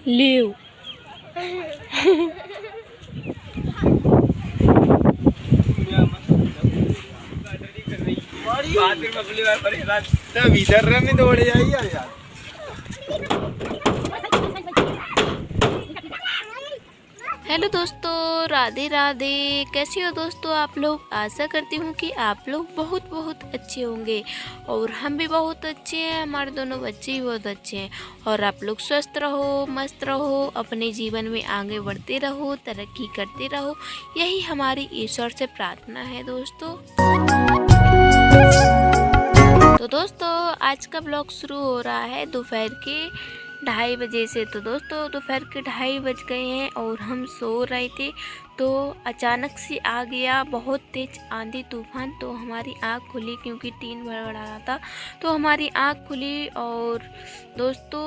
Leave भीतर रहने दौड़े जाइए यार। हेलो दोस्तों, राधे राधे। कैसे हो दोस्तों आप लोग? आशा करती हूँ कि आप लोग बहुत बहुत अच्छे होंगे और हम भी बहुत अच्छे हैं। हमारे दोनों बच्चे भी बहुत अच्छे हैं और आप लोग स्वस्थ रहो, मस्त रहो, अपने जीवन में आगे बढ़ते रहो, तरक्की करते रहो। यही हमारी ईश्वर से प्रार्थना है दोस्तों। तो दोस्तों आज का ब्लॉग शुरू हो रहा है दोपहर के 2:30 बजे से। तो दोस्तों दोपहर के 2:30 बज गए हैं और हम सो रहे थे तो अचानक से आ गया बहुत तेज आंधी तूफान। तो हमारी आँख खुली क्योंकि टीन भड़बड़ा रहा था, तो हमारी आँख खुली और दोस्तों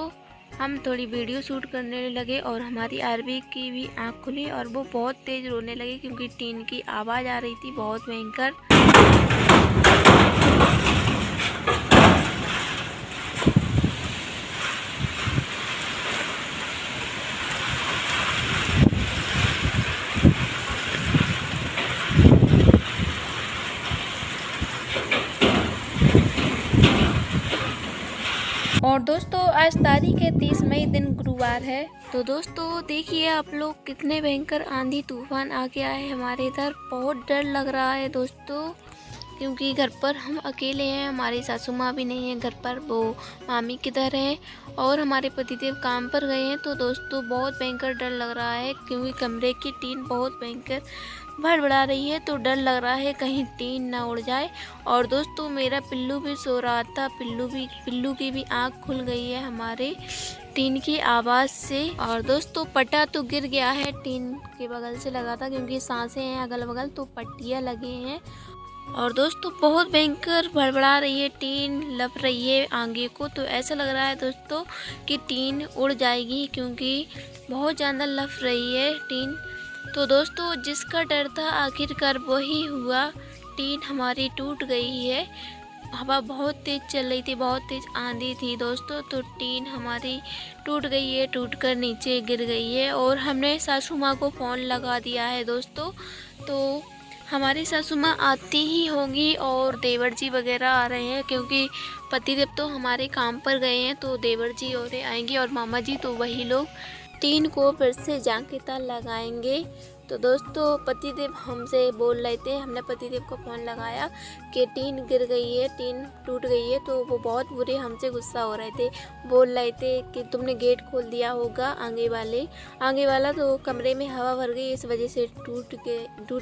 हम थोड़ी वीडियो शूट करने लगे और हमारी आरबी की भी आँख खुली और वो बहुत तेज़ रोने लगी क्योंकि टीन की आवाज़ आ रही थी बहुत भयंकर। और दोस्तों आज तारीख है 30 मई, दिन गुरुवार है। तो दोस्तों देखिए आप लोग कितने भयंकर आंधी तूफान आ गया है हमारे इधर। बहुत डर लग रहा है दोस्तों क्योंकि घर पर हम अकेले हैं, हमारी सासू माँ भी नहीं है घर पर, वो मामी किधर है और हमारे पतिदेव काम पर गए हैं। तो दोस्तों बहुत भयंकर डर लग रहा है क्योंकि कमरे की टीन बहुत भयंकर भड़बड़ा रही है। तो डर लग रहा है कहीं टीन ना उड़ जाए। और दोस्तों मेरा पिल्लू भी सो रहा था, पिल्लू की भी आँख खुल गई है हमारे टीन की आवाज़ से। और दोस्तों पट्टा तो गिर गया है, टीन के बगल से लगा था क्योंकि सांसें हैं अगल बगल, तो पट्टियाँ लगी हैं। और दोस्तों बहुत भयंकर भड़बड़ा रही है टीन, लप रही है आगे को। तो ऐसा लग रहा है दोस्तों कि टीन उड़ जाएगी क्योंकि बहुत ज़्यादा लप रही है टीन। तो दोस्तों जिसका डर था आखिरकार वही हुआ, टीन हमारी टूट गई है। हवा बहुत तेज़ चल रही थी, बहुत तेज़ आंधी थी दोस्तों, तो टीन हमारी टूट गई है, टूटकर नीचे गिर गई है। और हमने सासू माँ को फ़ोन लगा दिया है दोस्तों। तो हमारी सासू माँ आती ही होंगी और देवर जी वगैरह आ रहे हैं क्योंकि पतिदेव तो हमारे काम पर गए हैं, तो देवर जी और आएंगे और मामा जी, तो वही लोग टीन को फिर से जाके तार लगाएंगे। तो दोस्तों पतिदेव हमसे बोल रहे थे, हमने पतिदेव को फ़ोन लगाया कि टीन गिर गई है, टीन टूट गई है। तो वो बहुत बुरे हमसे गुस्सा हो रहे थे, बोल रहे थे कि तुमने गेट खोल दिया होगा आगे वाला, तो कमरे में हवा भर गई, इस वजह से टूट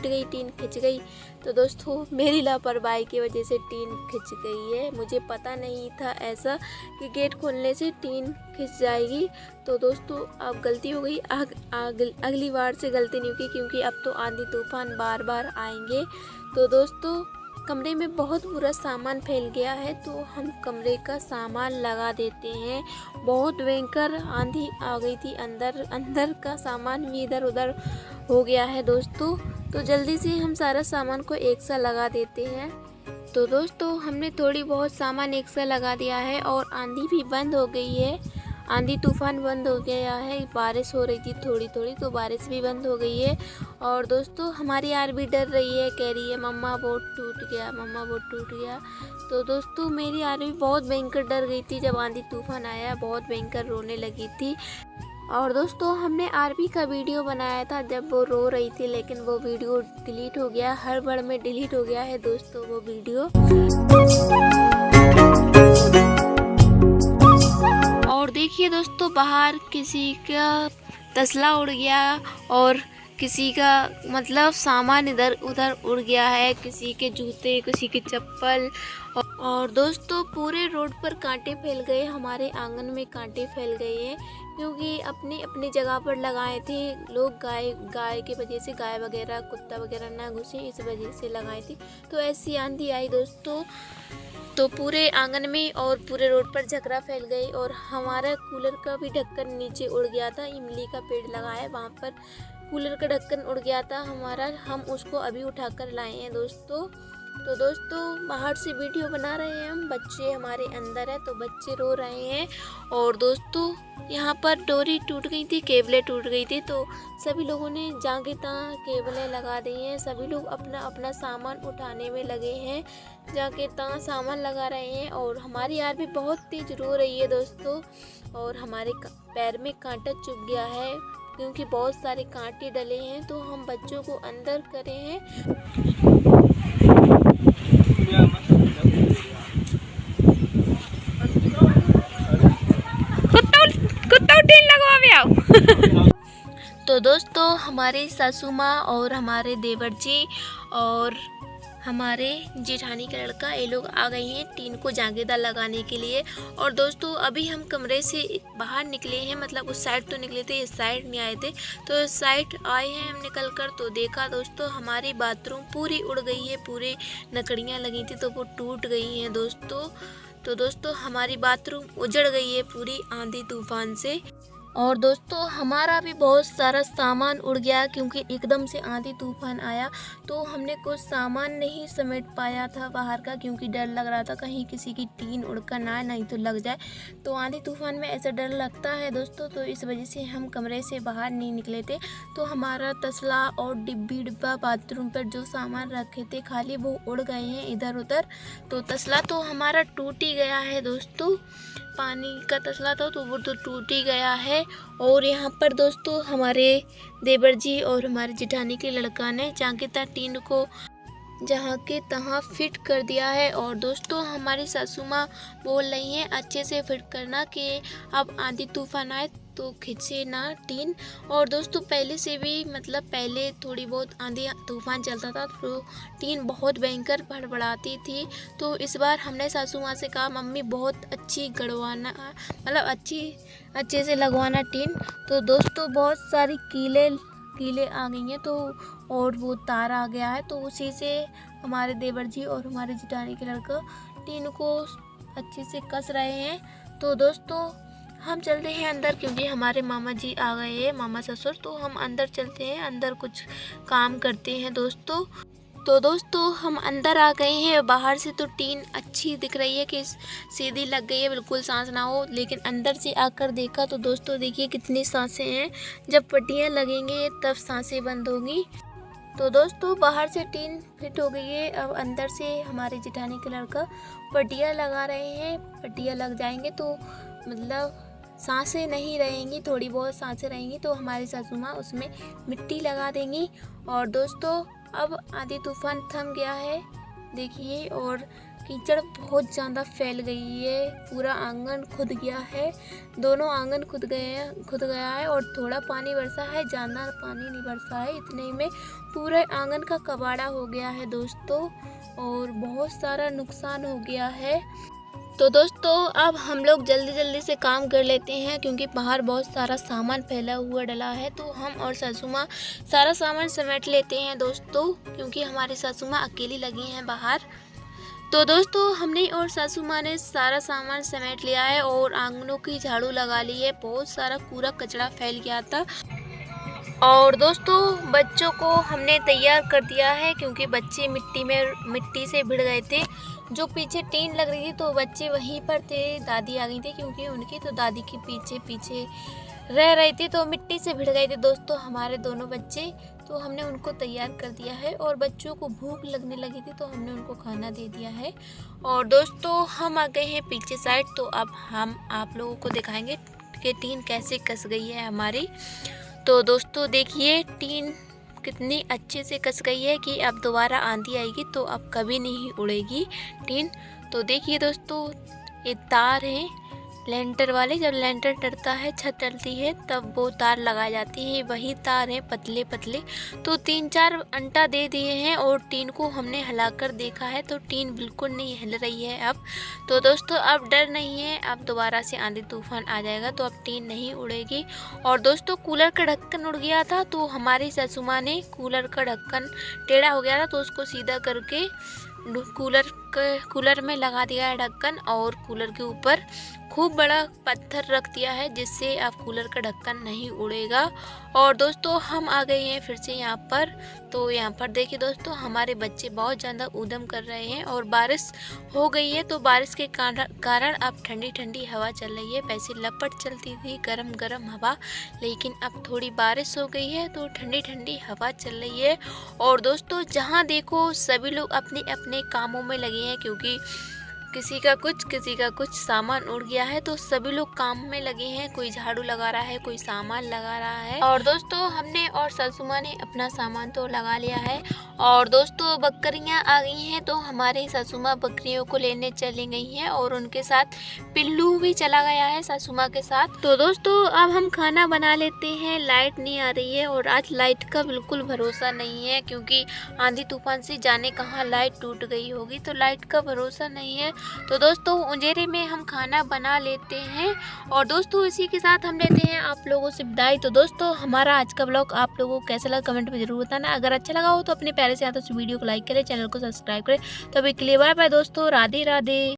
गई टीन, खिंच गई। तो दोस्तों मेरी लापरवाही की वजह से टीन खिंच गई है, मुझे पता नहीं था ऐसा कि गेट खोलने से टीन खिंच जाएगी। तो दोस्तों अब गलती हो गई, अगली बार से गलती नहीं होगी क्योंकि अब तो आंधी तूफान बार बार आएंगे। तो दोस्तों कमरे में बहुत बुरा सामान फैल गया है, तो हम कमरे का सामान लगा देते हैं। बहुत भयंकर आंधी आ गई थी, अंदर का सामान भी इधर उधर हो गया है दोस्तों। तो जल्दी से हम सारा सामान को एक साथ लगा देते हैं। तो दोस्तों हमने थोड़ी बहुत सामान एक साथ लगा दिया है और आंधी भी बंद हो गई है, आंधी तूफान बंद हो गया है। बारिश हो रही थी थोड़ी थोड़ी, तो बारिश भी बंद हो गई है। और दोस्तों हमारी यार भी डर रही है, कह रही है मम्मा बोट टूट गया, मम्मा बोट टूट गया। तो दोस्तों मेरी यार भी बहुत भयंकर डर गई थी जब आंधी तूफान आया, बहुत भयंकर रोने लगी थी। और दोस्तों हमने आरबी का वीडियो बनाया था जब वो रो रही थी, लेकिन वो वीडियो डिलीट हो गया, हड़बड़ में डिलीट हो गया है दोस्तों वो वीडियो। और देखिए दोस्तों बाहर किसी का तसला उड़ गया और किसी का मतलब सामान इधर उधर उड़ गया है, किसी के जूते, किसी की चप्पल। और दोस्तों पूरे रोड पर कांटे फैल गए, हमारे आंगन में कांटे फैल गए हैं क्योंकि अपनी अपनी जगह पर लगाए थे लोग। गाय की वजह से, गाय वगैरह कुत्ता वगैरह ना घुसे इस वजह से लगाए थे। तो ऐसी आंधी आई दोस्तों तो पूरे आंगन में और पूरे रोड पर झगड़ा फैल गई। और हमारा कूलर का भी ढक्कन नीचे उड़ गया था, इमली का पेड़ लगा है वहाँ पर कूलर का ढक्कन उड़ गया था हमारा, हम उसको अभी उठाकर लाए हैं दोस्तों। तो दोस्तों बाहर से वीडियो बना रहे हैं हम, बच्चे हमारे अंदर हैं तो बच्चे रो रहे हैं। और दोस्तों यहाँ पर डोरी टूट गई थी, केबलें टूट गई थी, तो सभी लोगों ने जाके तहाँ केबलें लगा दी हैं। सभी लोग अपना अपना सामान उठाने में लगे हैं, जाके तहाँ सामान लगा रहे हैं। और हमारी यार भी बहुत तेज रो रही है दोस्तों, और हमारे पैर में कांटा चुभ गया है क्योंकि बहुत सारे कांटे डले हैं। तो हम बच्चों को अंदर करे हैं। तो दोस्तों हमारे सासू माँ और हमारे देवर जी और हमारे जेठानी का लड़का ये लोग आ गए हैं टीन को जागीदार लगाने के लिए। और दोस्तों अभी हम कमरे से बाहर निकले हैं, मतलब उस साइड तो निकले थे, इस साइड नहीं आए थे। तो इस साइड आए हैं हम निकल कर, तो देखा दोस्तों हमारी बाथरूम पूरी उड़ गई है, पूरी लकड़ियाँ लगी थी तो वो टूट गई हैं दोस्तों। तो दोस्तों हमारी बाथरूम उजड़ गई है पूरी आंधी तूफान से। और दोस्तों हमारा भी बहुत सारा सामान उड़ गया क्योंकि एकदम से आंधी तूफान आया, तो हमने कुछ सामान नहीं समेट पाया था बाहर का, क्योंकि डर लग रहा था कहीं किसी की टीन उड़कर ना आए, नहीं तो लग जाए। तो आंधी तूफान में ऐसा डर लगता है दोस्तों, तो इस वजह से हम कमरे से बाहर नहीं निकले थे। तो हमारा तसला और डिब्बा बाथरूम पर जो सामान रखे थे खाली वो उड़ गए हैं इधर उधर। तो तसला तो हमारा टूट ही गया है दोस्तों, पानी का तसला था तो वो तो टूट ही गया है। और यहाँ पर दोस्तों हमारे देवर जी और हमारे जेठानी के लड़का ने जाके टीन को जहाँ के तहाँ फिट कर दिया है। और दोस्तों हमारी सासू माँ बोल रही हैं अच्छे से फिट करना कि अब आंधी तूफान आए तो खिंचे ना टीन। और दोस्तों पहले से भी मतलब पहले थोड़ी बहुत आंधी तूफान चलता था तो टीन बहुत भयंकर भड़बड़ाती थी। तो इस बार हमने सासू माँ से कहा मम्मी बहुत अच्छी गड़वाना, मतलब अच्छे से लगवाना टीन। तो दोस्तों बहुत सारी कीले आ गई हैं, तो और वो तार आ गया है, तो उसी से हमारे देवर जी और हमारे जेठानी के लड़का टीन को अच्छे से कस रहे हैं। तो दोस्तों हम चलते हैं अंदर क्योंकि हमारे मामा जी आ गए हैं, मामा ससुर, तो हम अंदर चलते हैं, अंदर कुछ काम करते हैं दोस्तों। तो दोस्तों हम अंदर आ गए हैं। बाहर से तो टीन अच्छी दिख रही है कि सीधी लग गई है, बिल्कुल सांस ना हो, लेकिन अंदर से आकर देखा तो दोस्तों देखिए कितनी सांसें हैं। जब पट्टियाँ लगेंगे तब सांसें बंद होंगी। तो दोस्तों बाहर से टीन फिट हो गई है, अब अंदर से हमारे जेठानी के लड़का पट्टियाँ लगा रहे हैं। पट्टियाँ लग जाएंगे तो मतलब सांसें नहीं रहेंगी, थोड़ी बहुत सांसें रहेंगी, तो हमारी सासू माँ उसमें मिट्टी लगा देंगी। और दोस्तों अब आंधी तूफान थम गया है देखिए, और कीचड़ बहुत ज़्यादा फैल गई है, पूरा आंगन खुद गया है, दोनों आंगन खुद गया है। और थोड़ा पानी बरसा है, ज़्यादा पानी नहीं बरसा है, इतने में पूरे आंगन का कबाड़ा हो गया है दोस्तों, और बहुत सारा नुकसान हो गया है। तो दोस्तों अब हम लोग जल्दी से काम कर लेते हैं क्योंकि बाहर बहुत सारा सामान फैला हुआ डला है। तो हम और सासू माँ सारा सामान समेट लेते हैं दोस्तों, क्योंकि हमारी सासू माँ अकेली लगी हैं बाहर। तो दोस्तों हमने और सासू माँ ने सारा सामान समेट लिया है और आंगनों की झाड़ू लगा ली है, बहुत सारा कूड़ा कचरा फैल गया था। और दोस्तों बच्चों को हमने तैयार कर दिया है क्योंकि बच्चे मिट्टी से भिड़ गए थे। जो पीछे टीन लग रही थी तो बच्चे वहीं पर थे, दादी आ गई थी क्योंकि उनकी तो दादी के पीछे रह रही थी, तो मिट्टी से भिड़ गए थे दोस्तों हमारे दोनों बच्चे। तो हमने उनको तैयार कर दिया है और बच्चों को भूख लगने लगी थी तो हमने उनको खाना दे दिया है। और दोस्तों हम आ गए हैं पीछे साइड, तो अब हम आप लोगों को दिखाएंगे कि टीन कैसे कस गई है हमारी। तो दोस्तों देखिए टीन कितनी अच्छे से कस गई है कि अब दोबारा आंधी आएगी तो अब कभी नहीं उड़ेगी टीन। तो देखिए दोस्तों ये तार हैं लेंटर वाले, जब लेंटर डरता है छत डलती है तब वो तार लगाई जाती है, वही तार हैं पतले पतले। तो 3-4 अंटा दे दिए हैं और टीन को हमने हिलाकर देखा है तो टीन बिल्कुल नहीं हिल रही है अब। तो दोस्तों अब डर नहीं है, अब दोबारा से आंधी तूफान आ जाएगा तो अब टीन नहीं उड़ेगी। और दोस्तों कूलर का ढक्कन उड़ गया था तो हमारी सासू माँ ने कूलर का ढक्कन टेढ़ा हो गया था तो उसको सीधा करके कूलर में लगा दिया है ढक्कन और कूलर के ऊपर खूब बड़ा पत्थर रख दिया है जिससे अब कूलर का ढक्कन नहीं उड़ेगा। और दोस्तों हम आ गए हैं फिर से यहाँ पर। तो यहाँ पर देखिए दोस्तों हमारे बच्चे बहुत ज़्यादा ऊधम कर रहे हैं और बारिश हो गई है। तो बारिश के कारण अब ठंडी ठंडी हवा चल रही है। वैसे लपट चलती थी गरम गरम हवा, लेकिन अब थोड़ी बारिश हो गई है तो ठंडी ठंडी हवा चल रही है। और दोस्तों जहाँ देखो सभी लोग अपने अपने कामों में लगे हैं, क्योंकि किसी का कुछ सामान उड़ गया है तो सभी लोग काम में लगे हैं। कोई झाड़ू लगा रहा है, कोई सामान लगा रहा है। और दोस्तों हमने और सासू माँ ने अपना सामान तो लगा लिया है। और दोस्तों बकरियां आ गई हैं तो हमारे सासू माँ बकरियों को लेने चली गई हैं और उनके साथ पिल्लू भी चला गया है सासू माँ के साथ। तो दोस्तों अब हम खाना बना लेते हैं। लाइट नहीं आ रही है और आज लाइट का बिल्कुल भरोसा नहीं है, क्योंकि आंधी तूफान से जाने कहाँ लाइट टूट गई होगी, तो लाइट का भरोसा नहीं है। तो दोस्तों अंधेरे में हम खाना बना लेते हैं। और दोस्तों इसी के साथ हम लेते हैं आप लोगों से विदाई। तो दोस्तों हमारा आज का ब्लॉग आप लोगों को कैसा लगा कमेंट में जरूर बताना। अगर अच्छा लगा हो तो अपने प्यारे से हाथों से वीडियो को लाइक करें, चैनल को सब्सक्राइब करें। तो अभी के लिए बाय बाय दोस्तों, राधे राधे।